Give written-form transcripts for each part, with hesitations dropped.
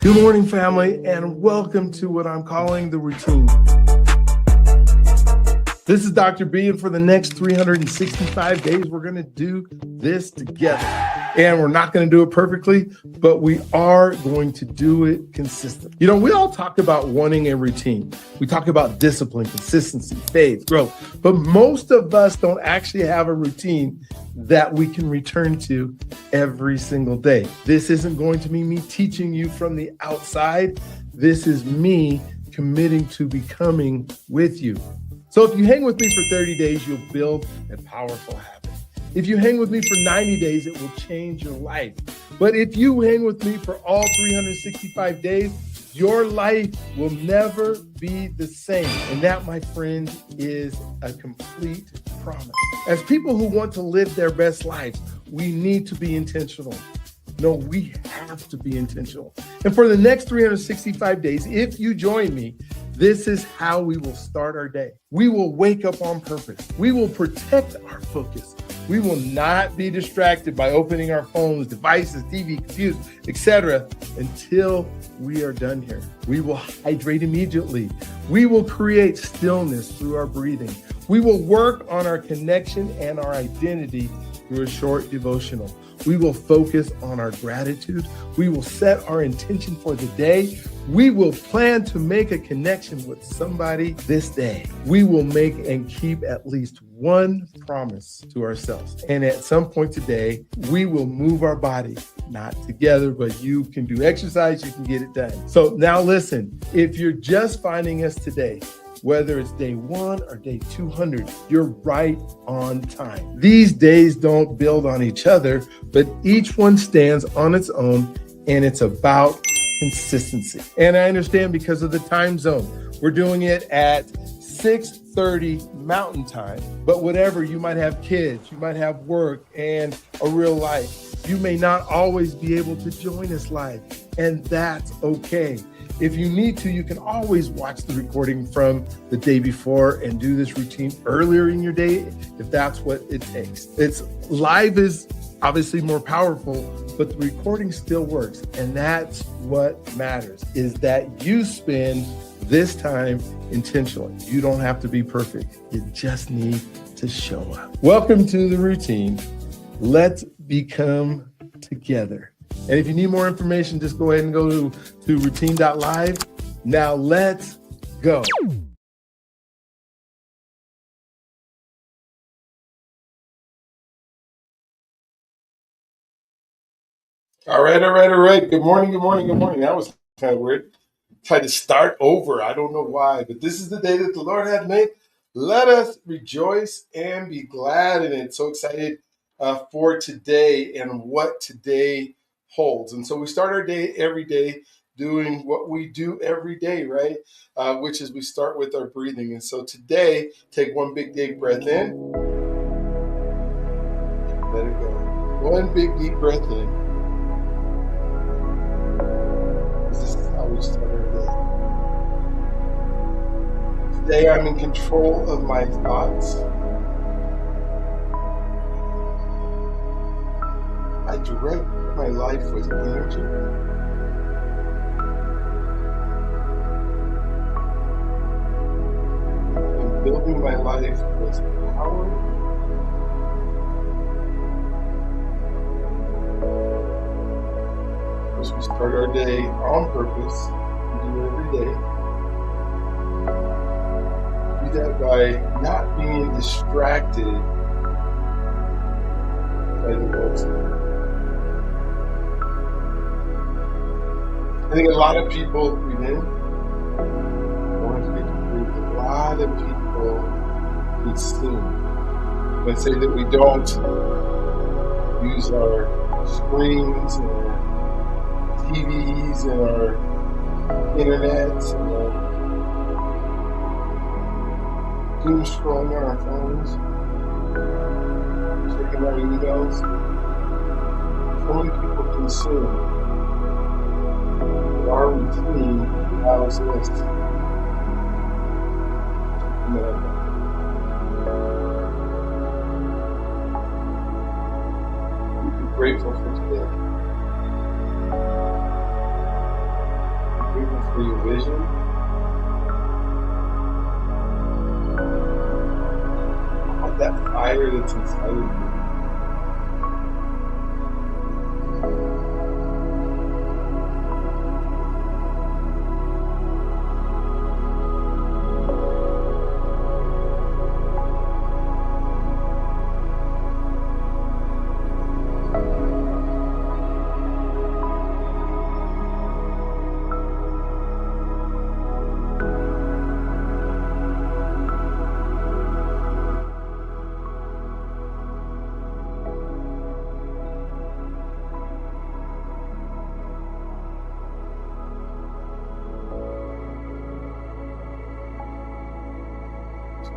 Good morning, family, and welcome to what I'm calling the routine. This is Dr. B, and for the next 365 days, we're going to do this together. And we're not going to do it perfectly, but we are going to do it consistently. You know, we all talk about wanting a routine. We talk about discipline, consistency, faith, growth, but most of us don't actually have a routine that we can return to every single day. This isn't going to be me teaching you from the outside. This is me committing to becoming with you. So if you hang with me for 30 days, you'll build a powerful habit. If you hang with me for 90 days, it will change your life. But if you hang with me for all 365 days, your life will never be the same. And that, my friend, is a complete promise. As people who want to live their best lives, we need to be intentional. No, we have to be intentional. And for the next 365 days, if you join me, this is how we will start our day. We will wake up on purpose. We will protect our focus. We will not be distracted by opening our phones, devices, TV, computers, etc. until we are done here. We will hydrate immediately. We will create stillness through our breathing. We will work on our connection and our identity through a short devotional. We will focus on our gratitude. We will set our intention for the day. We will plan to make a connection with somebody this day. We will make and keep at least one promise to ourselves. And at some point today, we will move our body, not together, but you can do exercise, you can get it done. So now listen, if you're just finding us today, whether it's day 1 or day 200, you're right on time. These days don't build on each other, but each one stands on its own, and it's about consistency. And I understand because of the time zone, we're doing it at 6:30 Mountain Time, but whatever, you might have kids, you might have work and a real life. You may not always be able to join us live, and that's okay. If you need to, you can always watch the recording from the day before and do this routine earlier in your day if that's what it takes. It's live is obviously more powerful, but the recording still works. And that's what matters, is that you spend this time intentionally. You don't have to be perfect. You just need to show up. Welcome to the routine. Let's become together. And if you need more information, just go ahead and go to routine.live. Now let's go. All right. Good morning. That was kind of weird. Tried to start over. I don't know why, but this is the day that the Lord had made. Let us rejoice and be glad in it. So excited for today and what today holds. And so we start our day every day doing what we do every day, right? Which is we start with our breathing. And so today, take one big deep breath in. Let it go. One big deep breath in. This is how we start our day. Today I'm in control of my thoughts. I direct my life with energy. I'm building my life with power. As we start our day on purpose, we do every day. Do that by not being distracted by the world. I think a lot of people, a lot of people consume. Let's say that we don't use our screens and our TVs and our internet and our doom scrolling on our phones, checking our emails. So many people consume. Our routine allows us to be grateful for today. for your vision. Of that fire that's inside of you.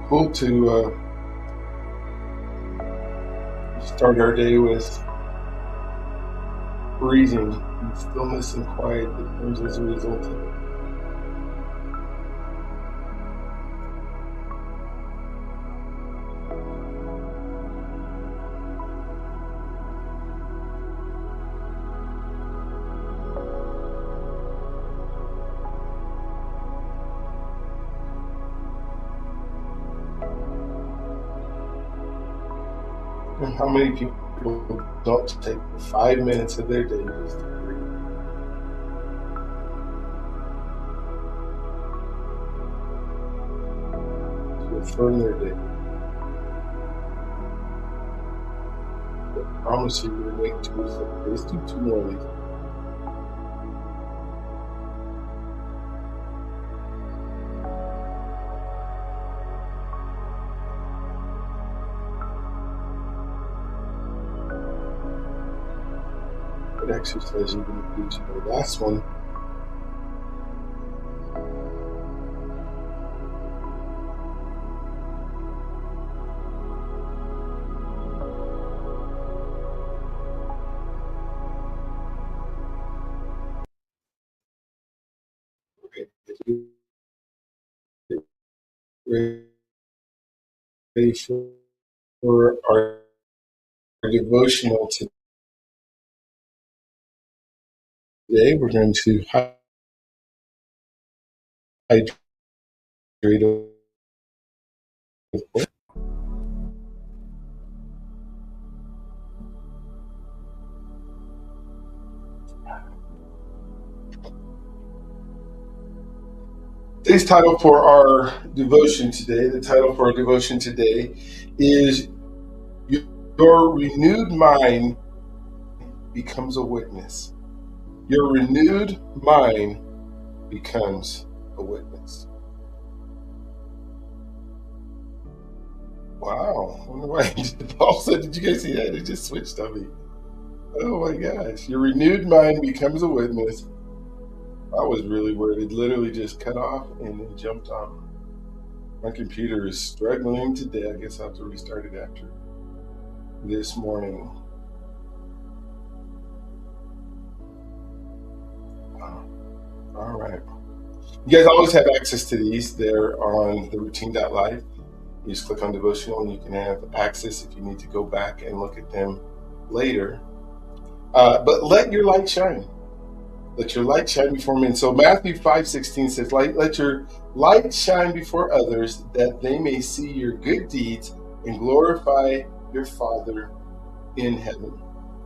Cool to start our day with breathing and stillness and quiet that comes as a result of it. And how many people don't take 5 minutes of their day just to breathe? To affirm their day. I promise you, we'll make 2 days. Let's do 2 more of these. Exercise you're going to do to the last one. Okay, ready for our devotional today. We're going to hydrate. Today's title for our devotion today, is Your Renewed Mind Becomes a Witness. Your renewed mind becomes a witness. Wow. I wonder why Paul said, did you guys see that? It just switched on me. Oh my gosh. Your renewed mind becomes a witness. I was really worried. It literally just cut off and then jumped on. My computer is struggling today. I guess I'll have to restart it after this morning. All right. You guys always have access to these. They're on the routine.life. You just click on devotional and you can have access if you need to go back and look at them later. But let your light shine. Let your light shine before men. So Matthew 5:16 says, let your light shine before others that they may see your good deeds and glorify your Father in heaven.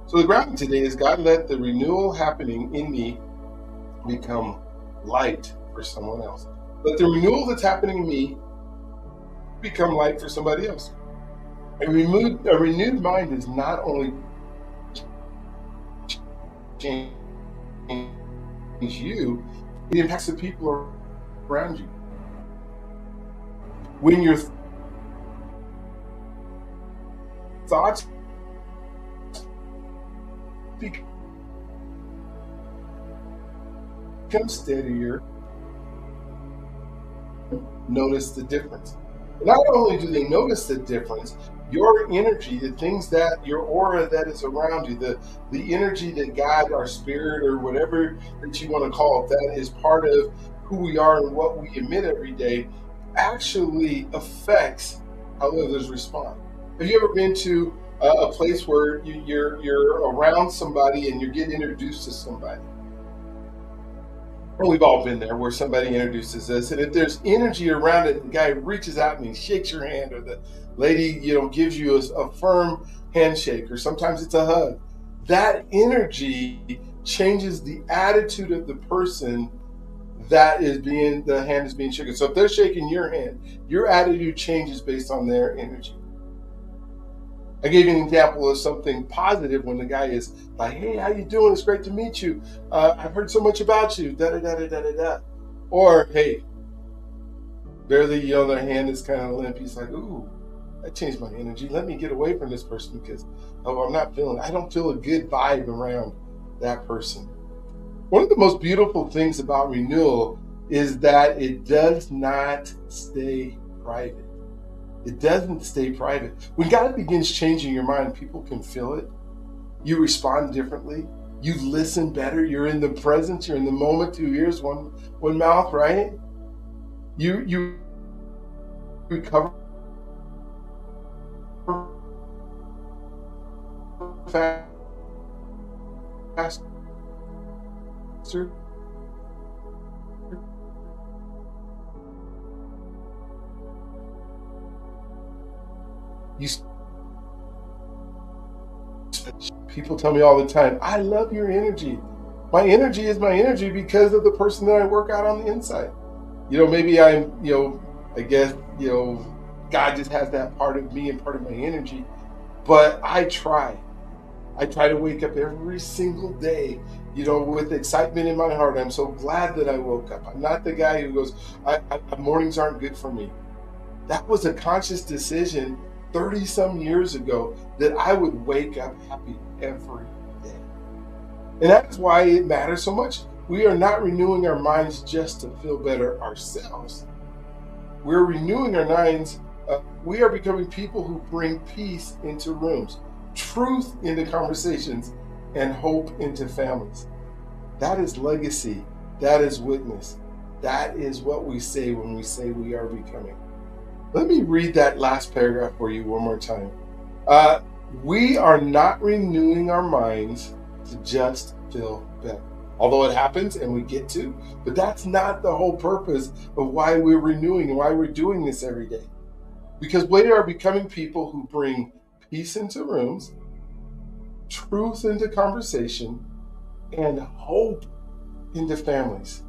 So the ground today is, God, let the renewal happening in me become light for someone else. Let the renewal that's happening in me become light for somebody else. A renewed mind is not only change you, it impacts the people around you. When your thoughts become steadier, notice the difference. Not only do they notice the difference, your energy, the things that your aura that is around you, the energy that God, our spirit, or whatever that you want to call it, that is part of who we are and what we emit every day, actually affects how others respond. Have you ever been to a place where you're around somebody and you get introduced to somebody? And we've all been there where somebody introduces us, and if there's energy around it, the guy reaches out and he shakes your hand, or the lady, gives you a firm handshake, or sometimes it's a hug. That energy changes the attitude of the person the hand is being shaken. So if they're shaking your hand, your attitude changes based on their energy. I gave you an example of something positive when the guy is like, "Hey, how you doing? It's great to meet you. I've heard so much about you." Da da da da da da da. Or, hey, barely, their hand is kind of limp. He's like, "Ooh, that changed my energy. Let me get away from this person because, I don't feel a good vibe around that person." One of the most beautiful things about renewal is that it does not stay private. It doesn't stay private. When God begins changing your mind, people can feel it. You respond differently. You listen better. You're in the presence. You're in the moment. 2 ears, one mouth, right? You recover faster. You People tell me all the time, "I love your energy." My energy is my energy because of the person that I work out on the inside. Maybe I guess, God just has that part of me and part of my energy. But I try. I try to wake up every single day, with excitement in my heart. I'm so glad that I woke up. I'm not the guy who goes, mornings aren't good for me. That was a conscious decision 30 some years ago that I would wake up happy every day. And that's why it matters so much. We are not renewing our minds just to feel better ourselves. We're renewing our minds. We are becoming people who bring peace into rooms, truth into conversations, and hope into families. That is legacy. That is witness. That is what we say when we say we are becoming. Let me read that last paragraph for you one more time. We are not renewing our minds to just feel better. Although it happens and we get to, but that's not the whole purpose of why we're renewing and why we're doing this every day. Because we are becoming people who bring peace into rooms, truth into conversation, and hope into families.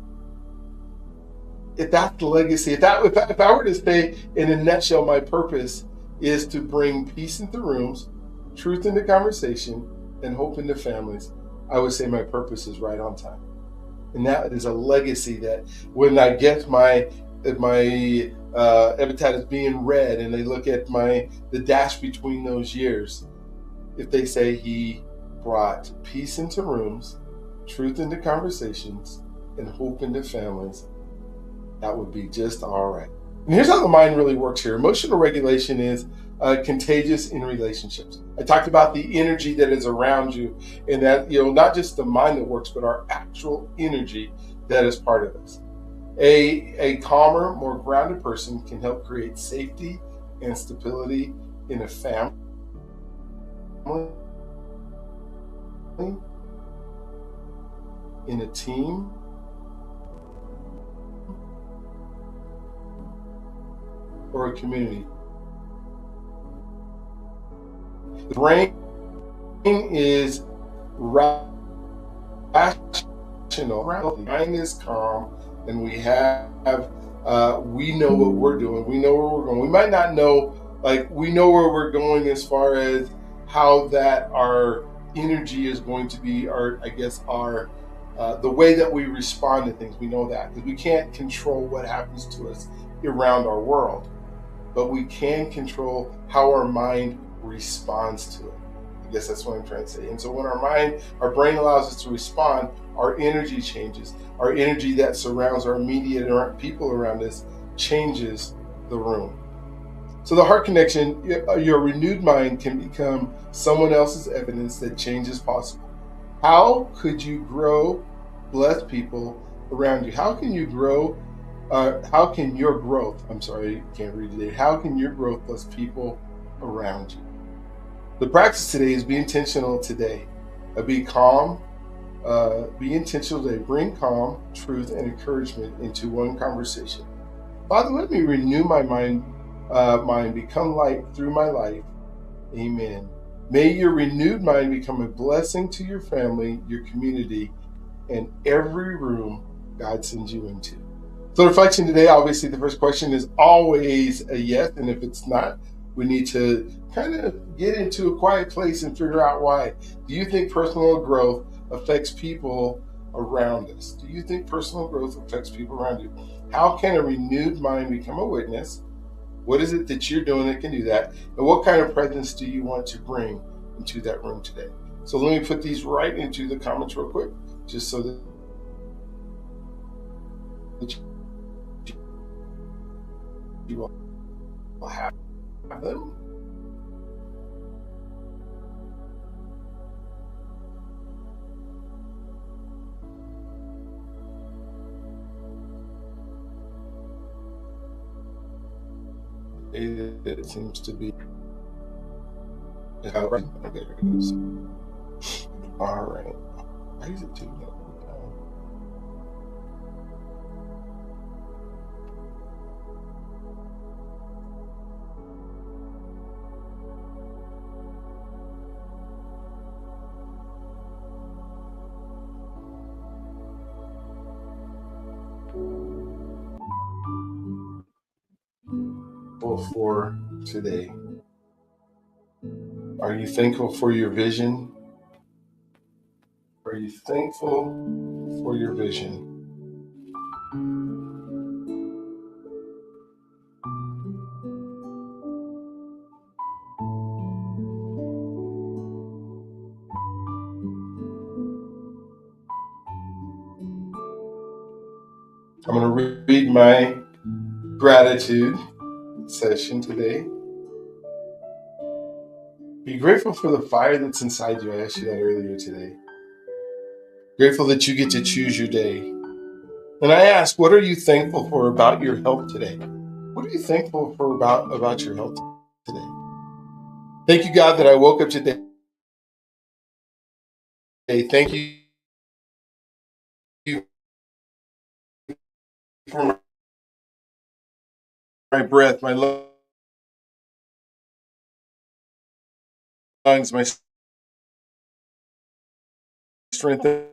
If that's the legacy, if I were to say in a nutshell, my purpose is to bring peace into rooms, truth into conversation, and hope into families, I would say my purpose is right on time. And that is a legacy that when I get my epitaph is being read and they look at the dash between those years, if they say he brought peace into rooms, truth into conversations, and hope into families, that would be just all right. And here's how the mind really works here. Emotional regulation is contagious in relationships. I talked about the energy that is around you, and that, not just the mind that works, but our actual energy that is part of us. A calmer, more grounded person can help create safety and stability in a family, in a team, or a community. The brain is rational, the mind is calm, and we know what we're doing. We know where we're going. We might not know, we know where we're going as far as how that our energy is going to be, the way that we respond to things. We know that because we can't control what happens to us around our world, but we can control how our mind responds to it. I guess that's what I'm trying to say. And so when our brain allows us to respond, our energy changes. Our energy that surrounds our immediate and our people around us changes the room. So the heart connection, your renewed mind can become someone else's evidence that change is possible. How could you grow, bless people around you? How can you grow? How can your growth, can't read today. How can your growth bless people around you? The practice today is be intentional today. Be calm, Be intentional today. Bring calm, truth, and encouragement into one conversation. Father, let me renew my mind, become light through my life. Amen. May your renewed mind become a blessing to your family, your community, and every room God sends you into. So, reflection today, obviously, the first question is always a yes. And if it's not, we need to kind of get into a quiet place and figure out why. Do you think personal growth affects people around us? Do you think personal growth affects people around you? How can a renewed mind become a witness? What is it that you're doing that can do that? And what kind of presence do you want to bring into that room today? So let me put these right into the comments real quick, just so that you will have them. It seems to be. There it is. All right. Why is it doing that? For today, are you thankful for your vision? Are you thankful for your vision? I'm going to read my gratitude session today. Be grateful for the fire that's inside you. I asked you that earlier today. Grateful that you get to choose your day. And I ask, what are you thankful for about your health today? What are you thankful for about your health today? Thank you, God, that I woke up today. Thank you for my breath, my lungs, my strength in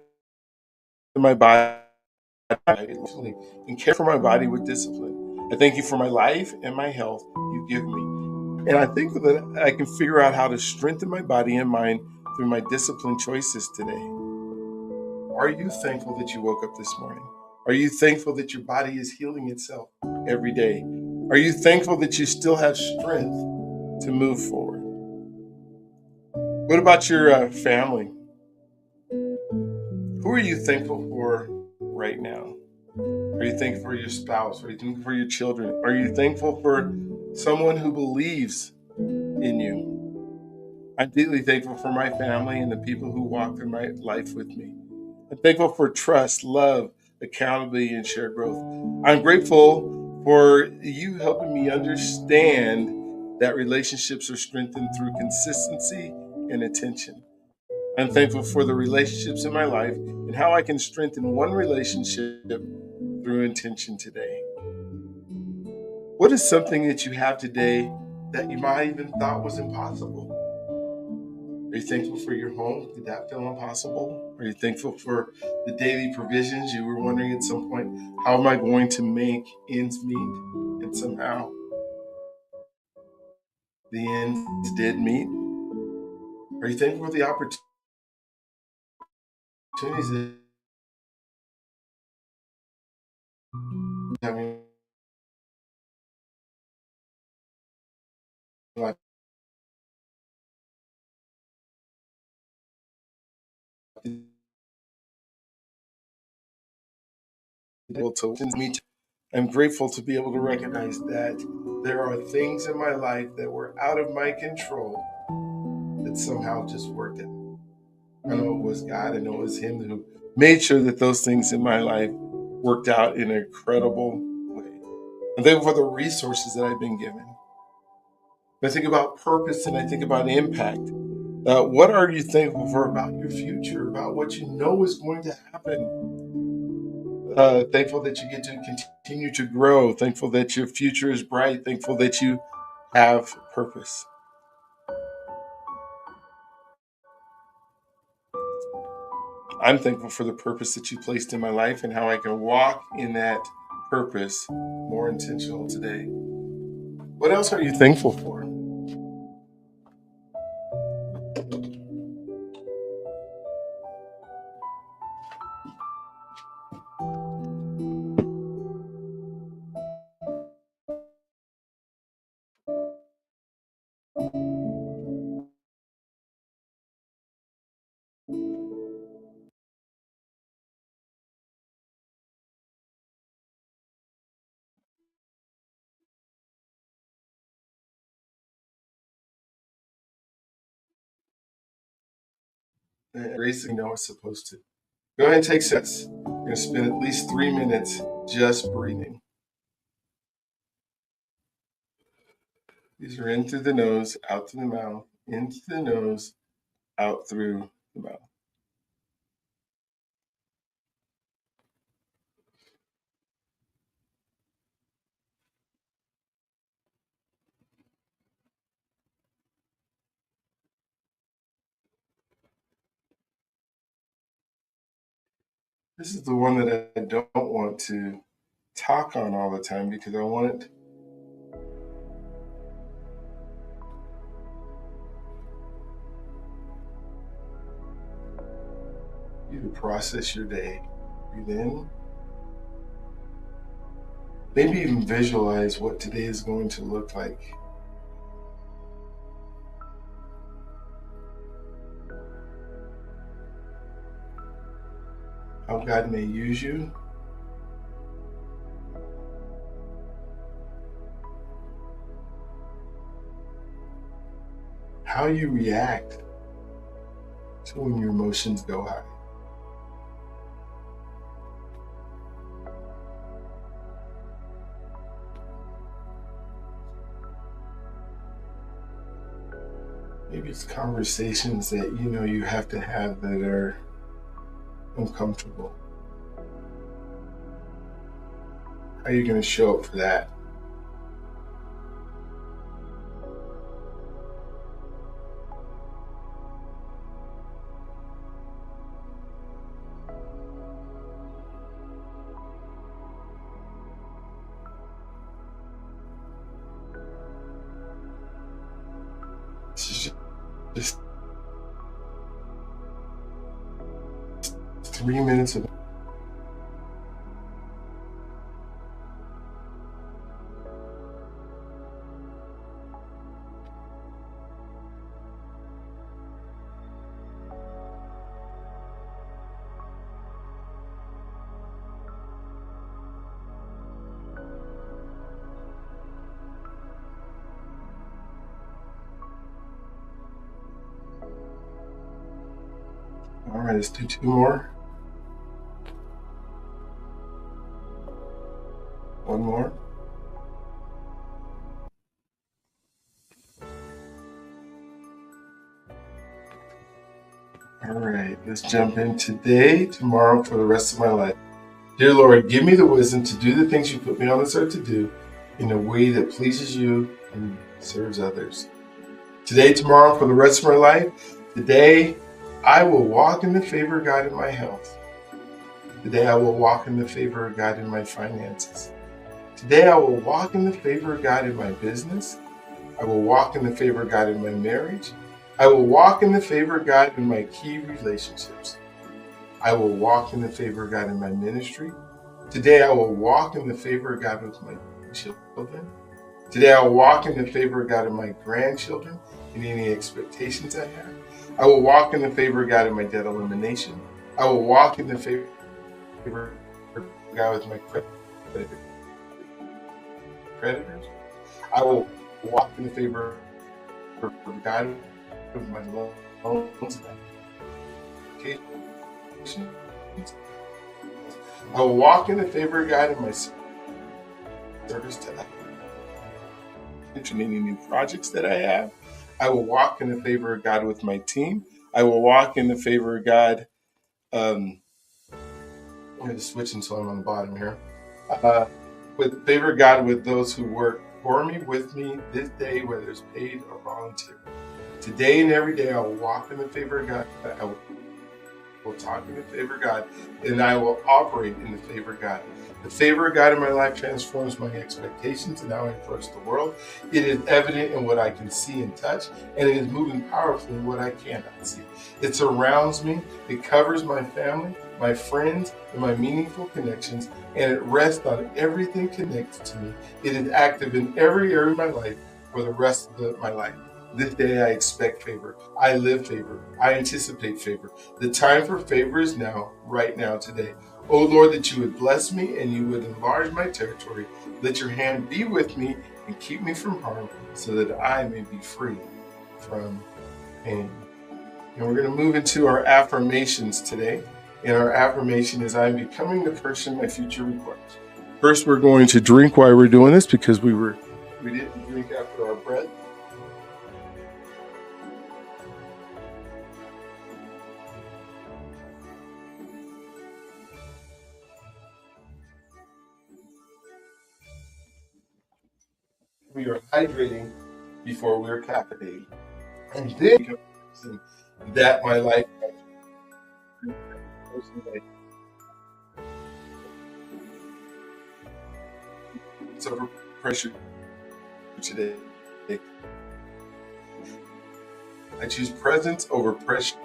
my body, and care for my body with discipline. I thank you for my life and my health you give me. And I think that I can figure out how to strengthen my body and mind through my disciplined choices today. Are you thankful that you woke up this morning? Are you thankful that your body is healing itself every day? Are you thankful that you still have strength to move forward? What about your family? Who are you thankful for right now? Are you thankful for your spouse? Are you thankful for your children? Are you thankful for someone who believes in you? I'm deeply thankful for my family and the people who walk through my life with me. I'm thankful for trust, love, accountability, and shared growth. I'm grateful for you helping me understand that relationships are strengthened through consistency and attention. I'm thankful for the relationships in my life and how I can strengthen one relationship through intention today. What is something that you have today that you might even thought was impossible? Are you thankful for your home? Did that feel impossible? Are you thankful for the daily provisions? You were wondering at some point, how am I going to make ends meet? And somehow the ends did meet. Are you thankful for the opportunities that having life able to meet? I'm grateful to be able to recognize that there are things in my life that were out of my control that somehow just worked out. I know it was God. I know it was Him who made sure that those things in my life worked out in an incredible way. I'm thankful for the resources that I've been given. I think about purpose and I think about impact. What are you thankful for about your future, about what you know is going to happen? Thankful that you get to continue to grow. Thankful that your future is bright. Thankful that you have purpose. I'm thankful for the purpose that you placed in my life and how I can walk in that purpose more intentional today. What else are you thankful for? Racing, know it's supposed to. Go ahead and take sets. We're going to spend at least 3 minutes just breathing. These are in through the nose, out through the mouth, in through the nose, out through the mouth. This is the one that I don't want to talk on all the time because I want it you to process your day. Breathe in. Maybe even visualize what today is going to look like. How God may use you. How you react to when your emotions go high. Maybe it's conversations that you know you have to have that are uncomfortable. How are you going to show up for that? Just 3 minutes of all right, let's do 2 more. One more. All right, let's jump in today, tomorrow, for the rest of my life. Dear Lord, give me the wisdom to do the things you put me on this earth to do in a way that pleases you and serves others. Today, tomorrow, for the rest of my life, today I will walk in the favor of God in my health. Today I will walk in the favor of God in my finances. Today I will walk in the favor of God in my business. I will walk in the favor of God in my marriage. I will walk in the favor of God in my key relationships. I will walk in the favor of God in my ministry. Today I will walk in the favor of God with my children. Today I will walk in the favor of God in my grandchildren and any expectations I have. I will walk in the favor of God in my debt elimination. I will walk in the favor of God with my creditors. I will walk in the favor of God with my loans. I will walk in the favor of God in my service to any new projects that I have. I will walk in the favor of God with my team. I will walk in the favor of God. I'm going to switch until I'm on the bottom here. With favor of God with those who work for me, with me this day, whether it's paid or volunteer. Today and every day, I will walk in the favor of God. I will talk in the favor of God, and I will operate in the favor of God. The favor of God in my life transforms my expectations and how I approach the world. It is evident in what I can see and touch, and it is moving powerfully in what I cannot see. It surrounds me, it covers my family, my friends, and my meaningful connections, and it rests on everything connected to me. It is active in every area of my life for the rest of my life. This day I expect favor. I live favor. I anticipate favor. The time for favor is now, right now, today. Oh Lord, that you would bless me and you would enlarge my territory. Let your hand be with me and keep me from harm so that I may be free from pain. And we're going to move into our affirmations today. And our affirmation is, I'm becoming the person my future requires. First, we're going to drink while we're doing this because we didn't drink after our breath. We are hydrating before we're caffeinating. And then that my life is over pressure today. I choose presence over pressure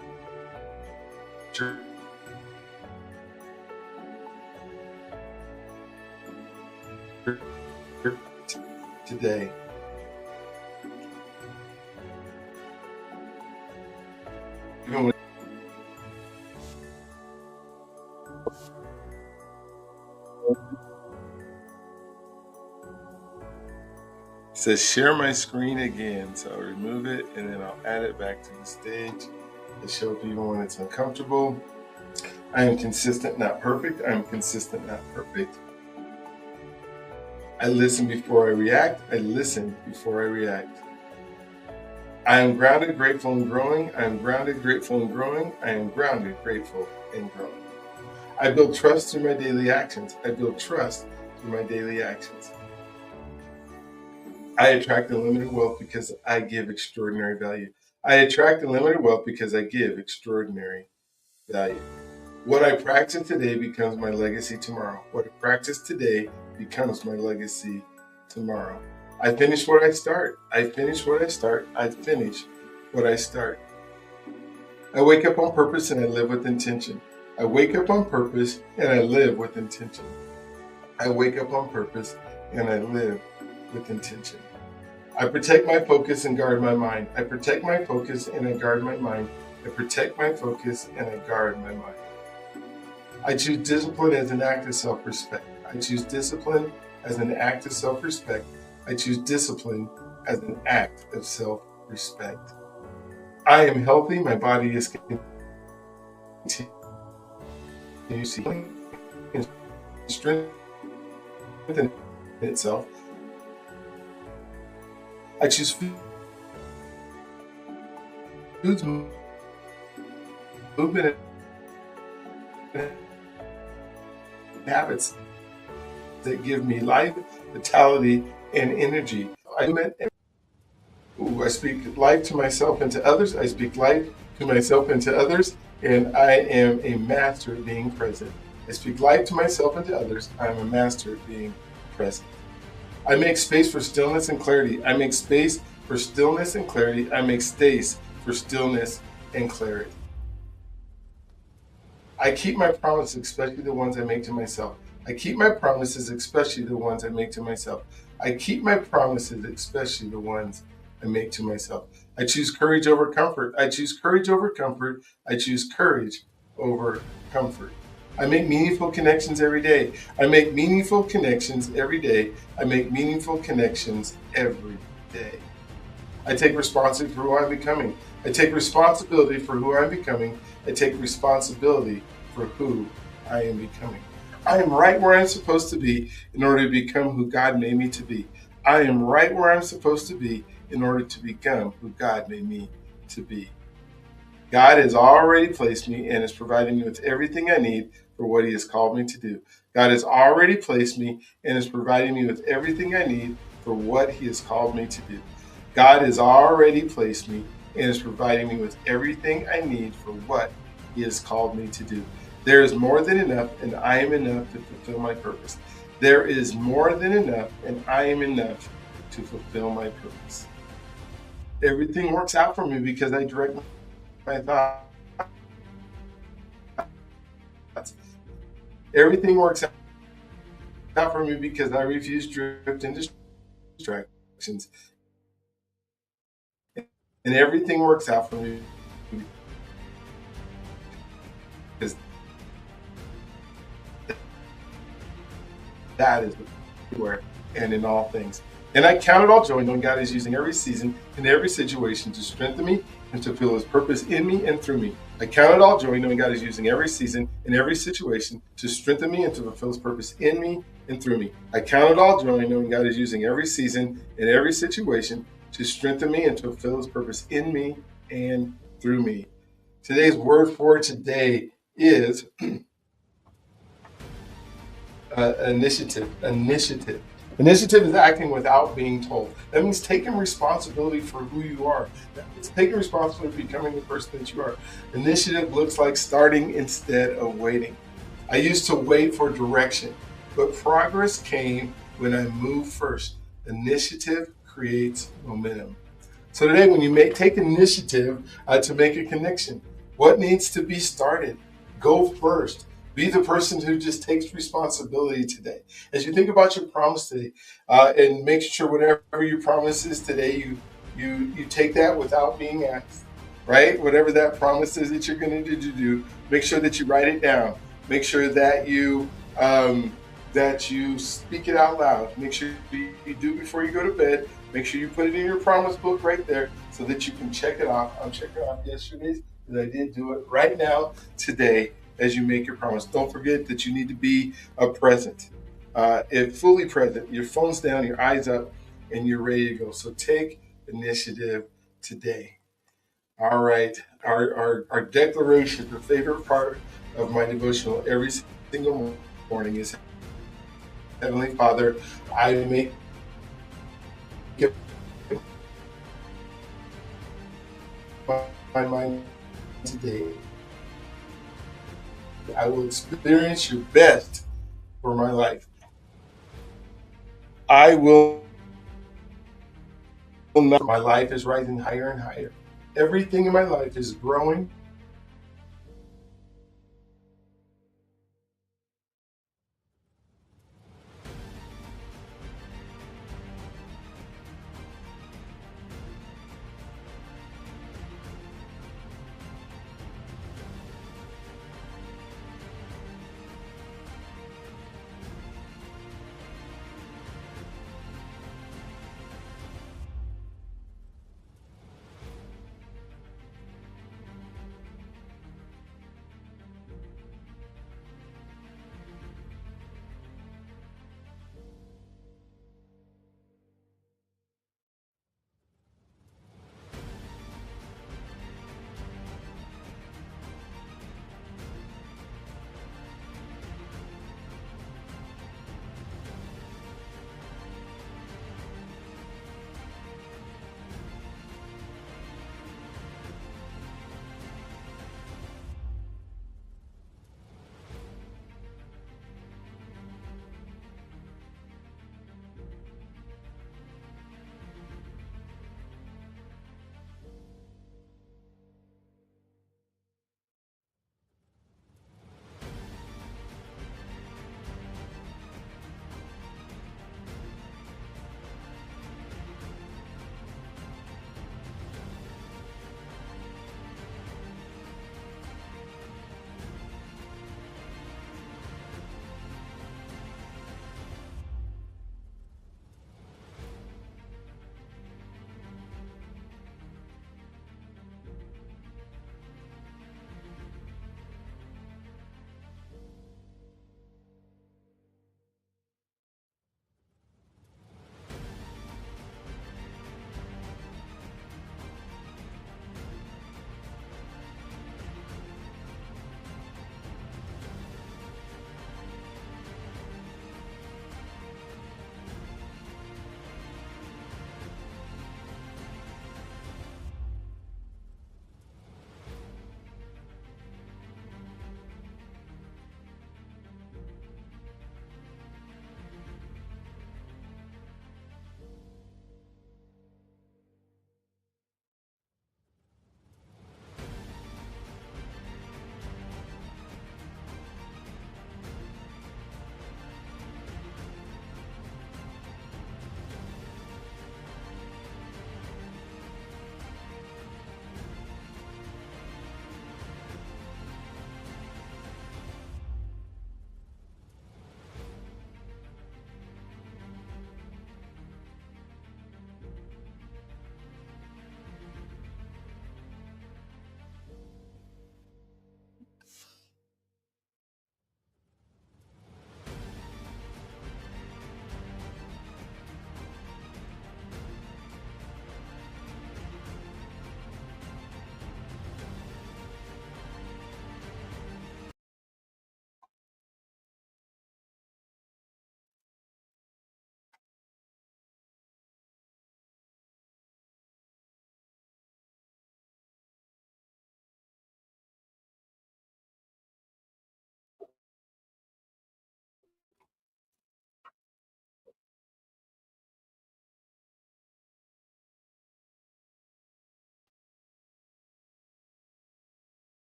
today. Even when it says share my screen again, so I'll remove it and then I'll add it back to the stage to show people when it's uncomfortable. I am consistent, not perfect. I am consistent, not perfect. I listen before I react. I listen before I react. I am grounded, grateful, and growing. I am grounded, grateful, and growing. I am grounded, grateful, and growing. I build trust through my daily actions. I build trust through my daily actions. I attract unlimited wealth because I give extraordinary value. I attract unlimited wealth because I give extraordinary value. What I practice today becomes my legacy tomorrow. What I practice today becomes my legacy tomorrow. I finish what I start. I finish what I start. I finish what I start. I wake up on purpose and I live with intention. I wake up on purpose and I live with intention. I wake up on purpose and I live with intention. I protect my focus and guard my mind. I protect my focus and I guard my mind. I protect my focus and I guard my mind. I choose discipline as an act of self-respect. I choose discipline as an act of self-respect. I choose discipline as an act of self-respect. I am healthy. My body is continuously strengthening itself. I choose foods, movement, and habits that give me life, vitality, and energy. I speak life to myself and to others. I speak life to myself and to others, and I am a master at being present. I speak life to myself and to others. I am a master at being present. I make space for stillness and clarity. I make space for stillness and clarity. I make space for stillness and clarity. I keep my promises, especially the ones I make to myself. I keep my promises, especially the ones I make to myself. I keep my promises, especially the ones I make to myself. I choose courage over comfort. I choose courage over comfort. I choose courage over comfort. I make meaningful connections every day. I make meaningful connections every day. I make meaningful connections every day. I take responsibility for who I'm becoming. I take responsibility for who I'm becoming. I take responsibility for who I am becoming. I am right where I'm supposed to be in order to become who God made me to be. I am right where I'm supposed to be in order to become who God made me to be. God has already placed me and is providing me with everything I need for what He has called me to do. God has already placed me and is providing me with everything I need for what He has called me to do. God has already placed me and is providing me with everything I need for what He has called me to do. There is more than enough, and I am enough to fulfill my purpose. There is more than enough, and I am enough to fulfill my purpose. Everything works out for me because I direct my thoughts. Everything works out for me because I refuse drift and distractions. And everything works out for me because that is where and in all things. And I count it all joy knowing God is using every season and every situation to strengthen me and to fulfill His purpose in me and through me. I count it all joy knowing God is using every season and every situation to strengthen me and to fulfill His purpose in me and through me. I count it all joy knowing God is using every season and every situation to strengthen me and to fulfill His purpose in me and through me. Today's word for today is initiative. Initiative is acting without being told. That means taking responsibility for who you are. That means taking responsibility for becoming the person that you are. Initiative looks like starting instead of waiting. I used to wait for direction, but progress came when I moved first. Initiative creates momentum. So today, when you take initiative to make a connection, what needs to be started? Go first. Be the person who just takes responsibility today. As you think about your promise today, and make sure whatever your promise is today, you take that without being asked, right? Whatever that promise is that you're going to do, make sure that you write it down. Make sure that you speak it out loud. Make sure you do before you go to bed. Make sure you put it in your promise book right there so that you can check it off. I'm checking off yesterday's because I did do it right now today as you make your promise. Don't forget that you need to be present, fully present. Your phone's down, your eyes up, and you're ready to go. So take initiative today. All right. Our declaration, the favorite part of my devotional every single morning is, Heavenly Father, I make my mind today. I will experience your best for my life. I will not. My life is rising higher and higher. Everything in my life is growing.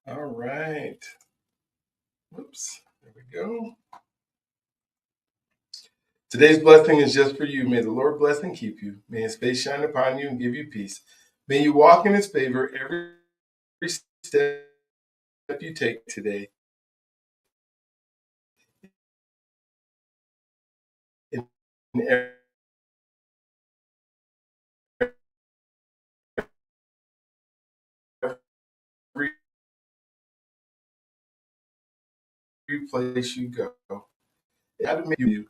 All right. Whoops. There we go. Today's blessing is just for you. May the Lord bless and keep you. May his face shine upon you and give you peace. May you walk in his favor every step you take today. In every place you go. God will make you